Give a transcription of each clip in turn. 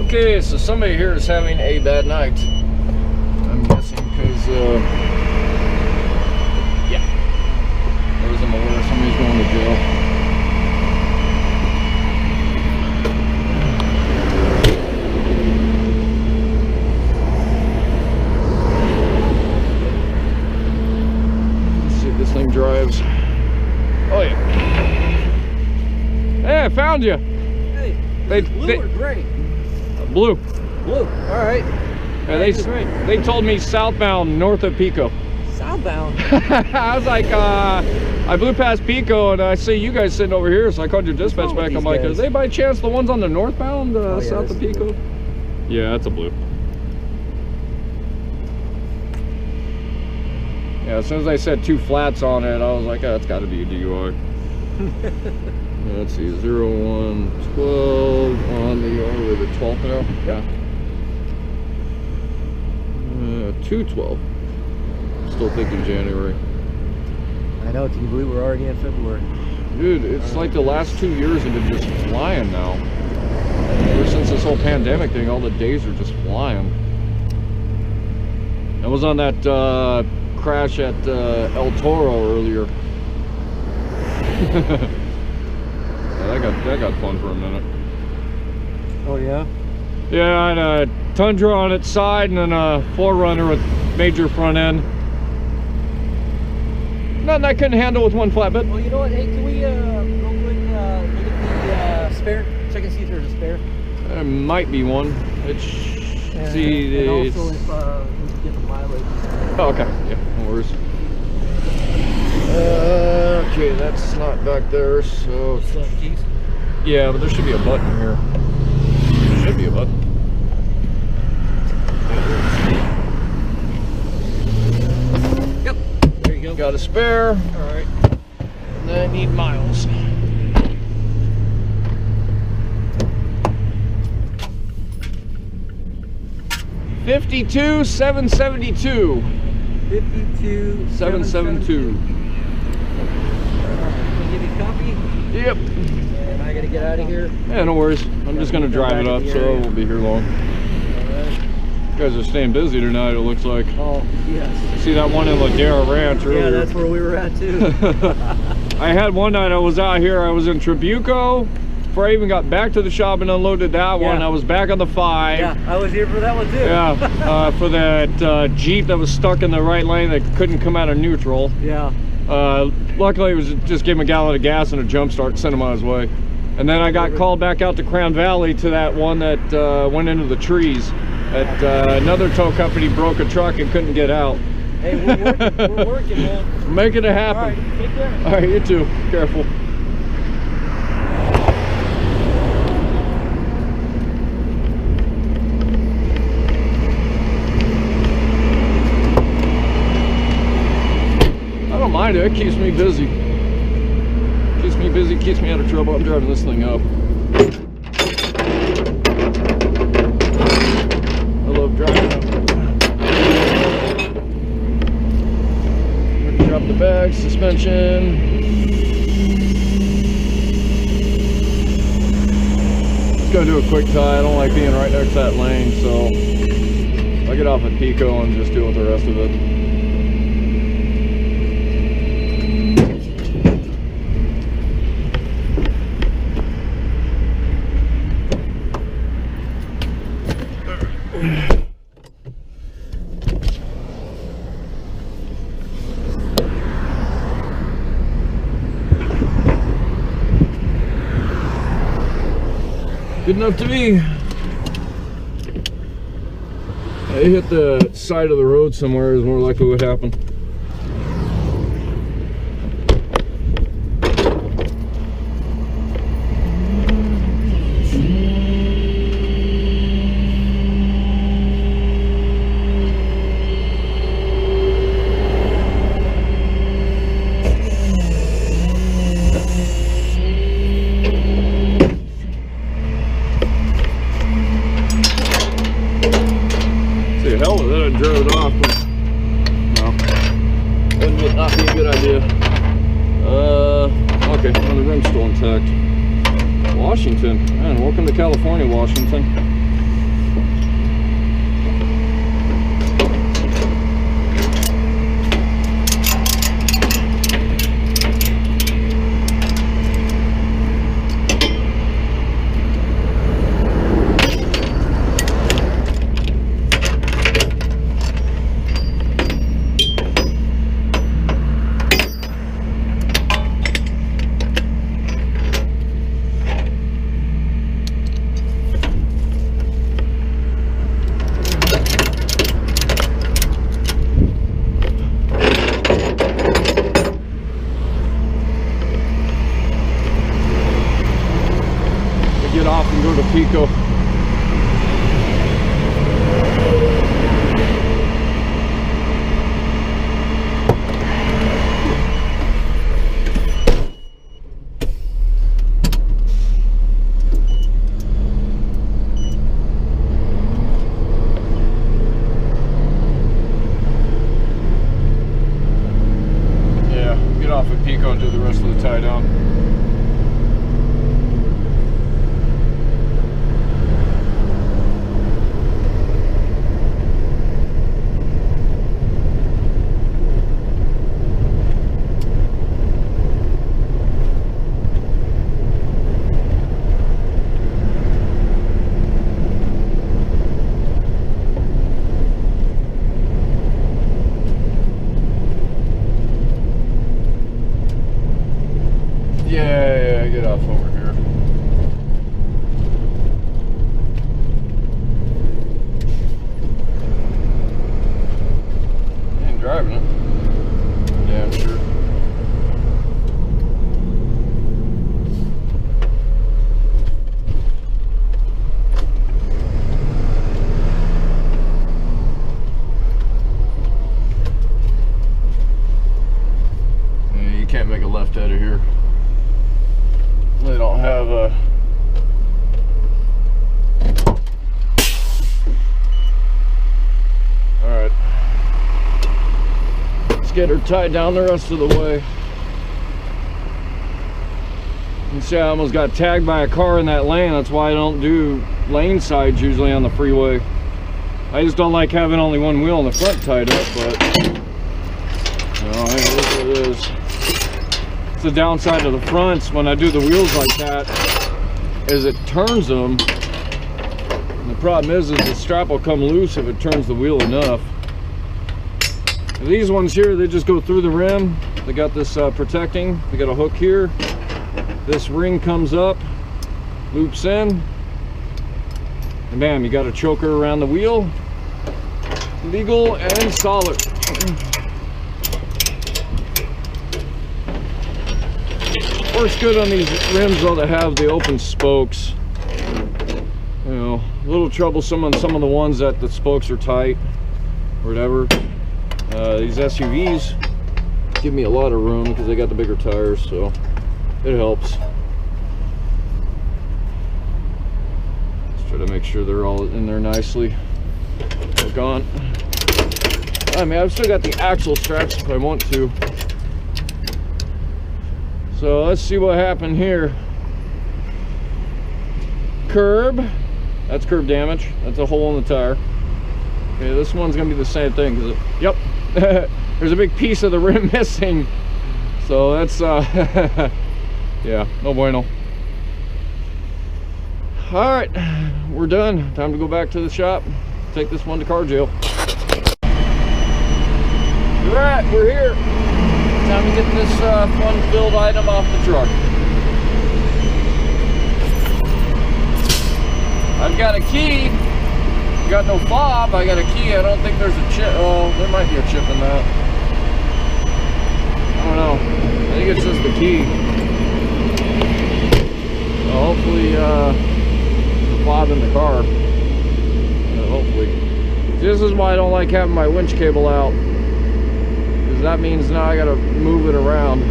Okay, so somebody here is having a bad night. I'm guessing because, yeah, there's an alert. Somebody's going to jail. Let's see if this thing drives. Oh yeah. Hey, I found you. Hey, blue or gray? Blue. Blue. All right. Yeah, they told me southbound north of Pico. Southbound? I was like, I blew past Pico and I see you guys sitting over here, so I called your dispatch back. I'm like, are they by chance the ones on the northbound south of Pico? Yeah, that's a blue. Yeah, as soon as I said 2 flats on it, I was like, oh, that's got to be a DUI. Let's see, 0112 on the, the 12th now? Yeah. 212. Still thinking January. I know, can you believe we're already in February? Dude, it's like the last 2 years have been just flying now. Ever since this whole pandemic thing, all the days are just flying. I was on that crash at El Toro earlier. Yeah, that got fun for a minute. Oh yeah? Yeah, I had a Tundra on its side and then a 4Runner with major front end. Nothing I couldn't handle with one flatbed. Well, you know what? Hey, can we real quick look at the spare? Check and see if there's a spare. There might be one. It's see. And also if we can get the mileage. Oh, okay. Yeah, no worries. Okay, that's not back there, so. Keys? Yeah, but there should be a button here. There should be a button. Yep. There you go. Got a spare. Alright. And then I need miles. $52,772. 52,772. Can you give me a copy? Yep. And I gotta get out of here. Yeah, no worries. I'm just gonna drive it up, so I won't be here long. Alright. You guys are staying busy tonight, it looks like. Oh, yes. See that one in Ladera Ranch earlier? Yeah, that's where we were at too. I had one night I was out here, I was in Tribuco. Before I even got back to the shop and unloaded that one, I was back on the 5. Yeah, I was here for that one too. Yeah, for that Jeep that was stuck in the right lane that couldn't come out of neutral. Yeah. Luckily, it was just gave him a gallon of gas and a jump start and sent him on his way. And then I got called back out to Crown Valley to that one that went into the trees. That another tow company broke a truck and couldn't get out. Hey, we're working, man. Making it happen. All right, take care. All right, you too. Careful. I don't mind it. It keeps me busy. Keeps me busy, keeps me out of trouble. I'm driving this thing up. I love driving up. Drop the bag, suspension. Just gonna do a quick tie. I don't like being right next to that lane, so I'll get off at Pico and just deal with the rest of it. Good enough to me. I hit the side of the road somewhere is more likely what happened. Hell with it, I drove it off, but no, wouldn't not be a good idea. Okay, well, the rim's still intact. Washington, man, welcome to California, Washington. get her tied down the rest of the way. You see, I almost got tagged by a car in that lane. That's why I don't do lane sides usually on the freeway. I just don't like having only one wheel in the front tied up, but you know, it is what it is. It's the downside of the fronts when I do the wheels like that, is it turns them. And the problem is the strap will come loose if it turns the wheel enough. These ones here, they just go through the rim. They got this protecting. They got a hook here. This ring comes up, loops in, and bam, you got a choker around the wheel. Legal and solid. Works good on these rims though that have the open spokes. You know, a little troublesome on some of the ones that the spokes are tight or whatever. These SUVs give me a lot of room because they got the bigger tires, so it helps. Let's try to make sure they're all in there nicely. Hook on. I mean, I've still got the axle straps if I want to. So let's see what happened here. Curb. That's curb damage. That's a hole in the tire. Okay, this one's gonna be the same thing. Yep. There's a big piece of the rim missing. So that's yeah, no bueno. All right, we're done. Time to go back to the shop, take this one to car jail. All right, we're here. Time to get this fun-filled item off the truck. I've got a key. Got no fob. I got a key. I don't think there's a chip. Oh, there might be a chip in that. I don't know. I think it's just the key. So hopefully, the fob in the car. Hopefully. This is why I don't like having my winch cable out. Because that means now I gotta move it around.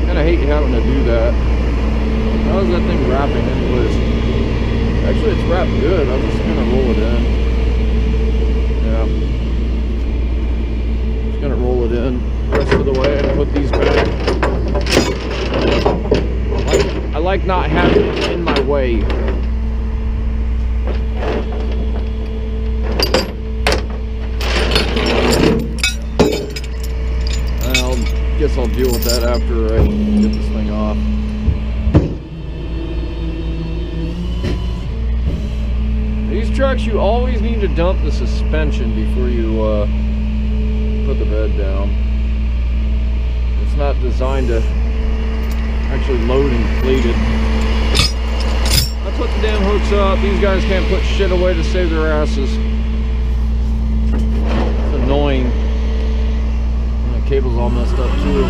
Kinda hate having to do that. How's that thing wrapping anyways? Actually, it's wrapped good. I'm just gonna roll it in. Yeah. Just gonna roll it in the rest of the way and put these back. I like not having it in my way. I guess I'll deal with that after I get this thing off. These trucks, you always need to dump the suspension before you put the bed down. It's not designed to actually load inflated. I put the damn hooks up. These guys can't put shit away to save their asses. It's annoying. And the cable's all messed up too.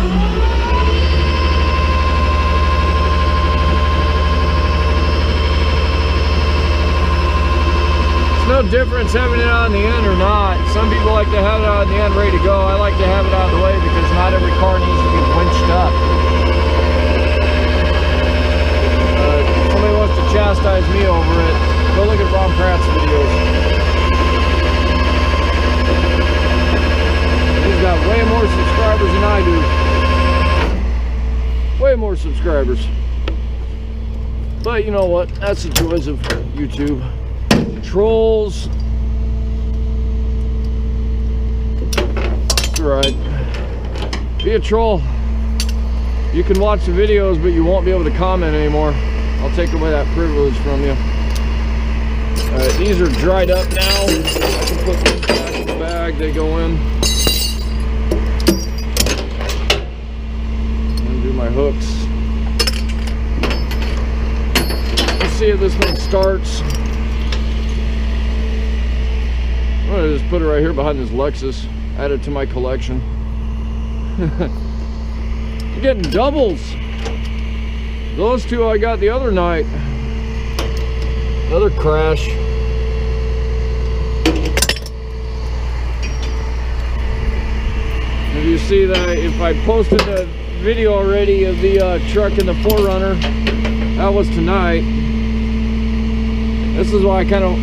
No difference having it on the end or not. Some people like to have it on the end ready to go. I like to have it out of the way because not every car needs to be winched up. Somebody wants to chastise me over it, go look at Ron Pratt's videos. He's got way more subscribers than I do. Way more subscribers. But you know what? That's the joys of YouTube. Trolls. That's right. Be a troll. You can watch the videos, but you won't be able to comment anymore. I'll take away that privilege from you. Alright, these are dried up now. I can put these back in the bag. They go in. And do my hooks. Let's see if this thing starts. I'm gonna just put it right here behind this Lexus. Add it to my collection. I'm getting doubles. Those two I got the other night. Another crash. If you see that, if I posted the video already of the truck in the 4Runner, that was tonight. This is why I kind of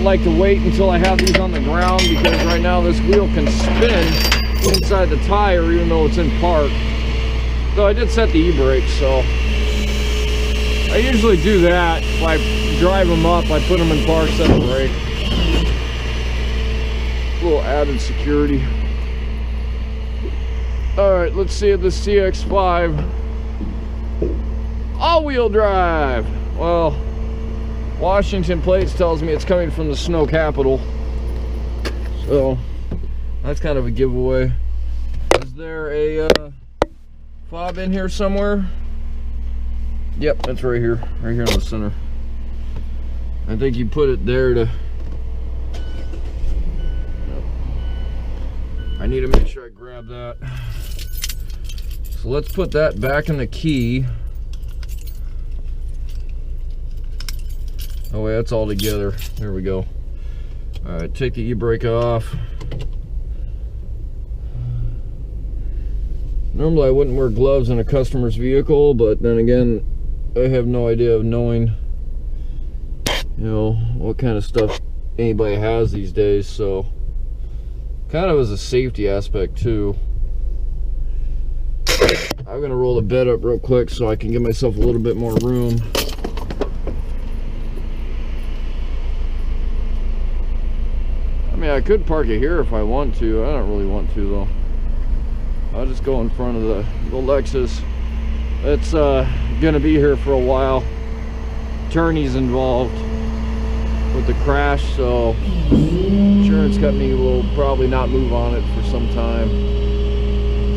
like to wait until I have these on the ground, because right now this wheel can spin inside the tire, even though it's in park. Though I did set the e-brake, so I usually do that. If I drive them up, I put them in park, set the brake. A little added security. Alright, let's see if the CX-5 all-wheel drive. Well, Washington plates tells me it's coming from the snow capital, so that's kind of a giveaway. Is there a fob in here somewhere? Yep, that's right here in the center. I think you put it there to... I need to make sure I grab that. So let's put that back in the key. Oh wait, that's all together. There we go. Alright, take the e-brake off. Normally I wouldn't wear gloves in a customer's vehicle, but then again, I have no idea of knowing, you know, what kind of stuff anybody has these days, so kind of as a safety aspect too. I'm gonna roll the bed up real quick so I can give myself a little bit more room. I mean, I could park it here if I want to. I don't really want to though. I'll just go in front of the Lexus. It's gonna be here for a while. Attorney's involved with the crash, so insurance company will probably not move on it for some time.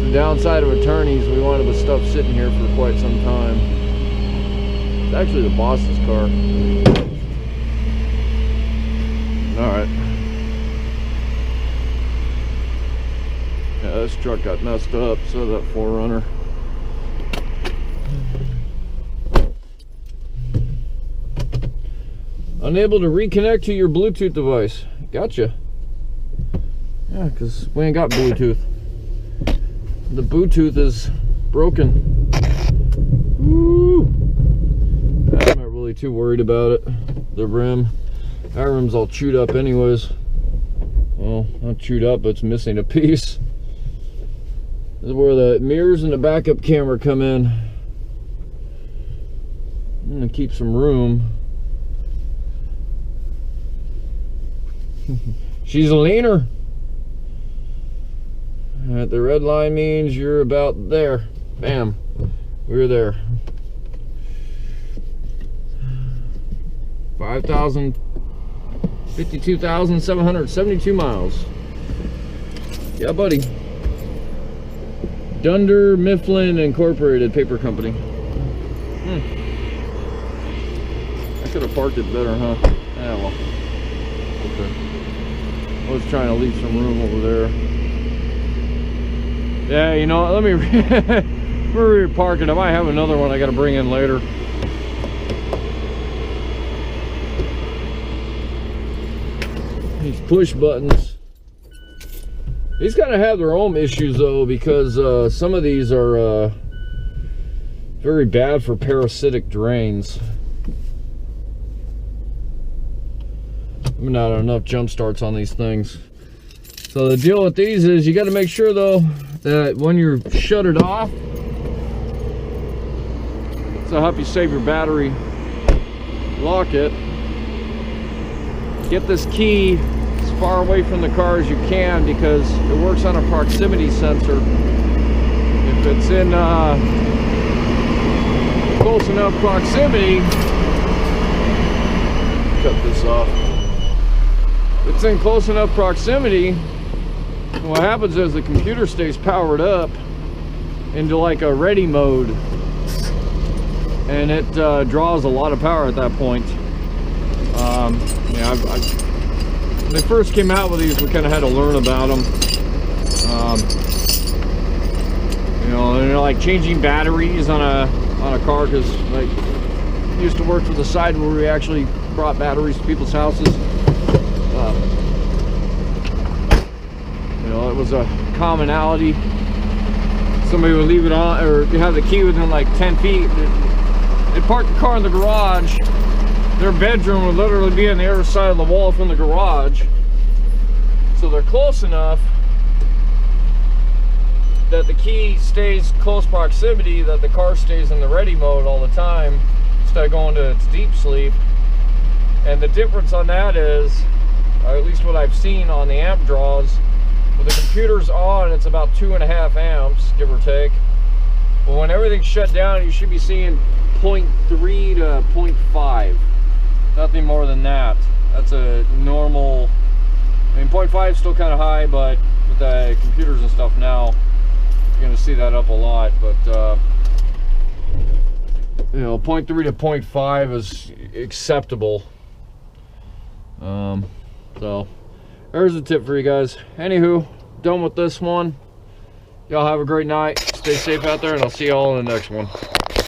The downside of attorneys, we wanted the stuff sitting here for quite some time. It's actually the boss's car. Alright. Yeah, this truck got messed up, so that 4Runner. Unable to reconnect to your Bluetooth device. Gotcha. Yeah, because we ain't got Bluetooth. The Bluetooth is broken. Woo! I'm not really too worried about it. The rim. That rim's all chewed up anyways. Well, not chewed up, but it's missing a piece. This is where the mirrors and the backup camera come in. I'm gonna keep some room. She's a leaner. Alright, the red line means you're about there. Bam. We're there. 52,772 miles. Yeah, buddy. Dunder Mifflin Incorporated Paper Company. I could have parked it better, huh? Yeah, well. Okay. I was trying to leave some room over there. Yeah, you know, let me repark it. I might have another one I got to bring in later. These push buttons. These kind of have their own issues though, because some of these are very bad for parasitic drains. I'm not on enough jump starts on these things. So the deal with these is you got to make sure though that when you're shut it off, so help you save your battery, lock it, get this key as far away from the car as you can, because it works on a proximity sensor. If it's in close enough proximity, cut this off. If it's in close enough proximity, what happens is the computer stays powered up into like a ready mode, and it draws a lot of power at that point. Yeah, when they first came out with these, we kind of had to learn about them. You know, and like changing batteries on a car, because like used to work for the side where we actually brought batteries to people's houses. You know, it was a commonality. Somebody would leave it on, or you have the key within like 10 feet. They'd park the car in the garage. Their bedroom would literally be on the other side of the wall from the garage. So they're close enough that the key stays close proximity, that the car stays in the ready mode all the time instead of going to its deep sleep. And the difference on that is, or at least what I've seen on the amp draws, when the computer's on, it's about 2.5 amps, give or take. But when everything's shut down, you should be seeing 0.3 to 0.5. Nothing more than that. That's a normal, I mean 0.5 is still kind of high, but with the computers and stuff now, you're going to see that up a lot. But you know, 0.3 to 0.5 is acceptable. So there's a tip for you guys. Anywho, done with this one. Y'all have a great night. Stay safe out there, and I'll see y'all in the next one.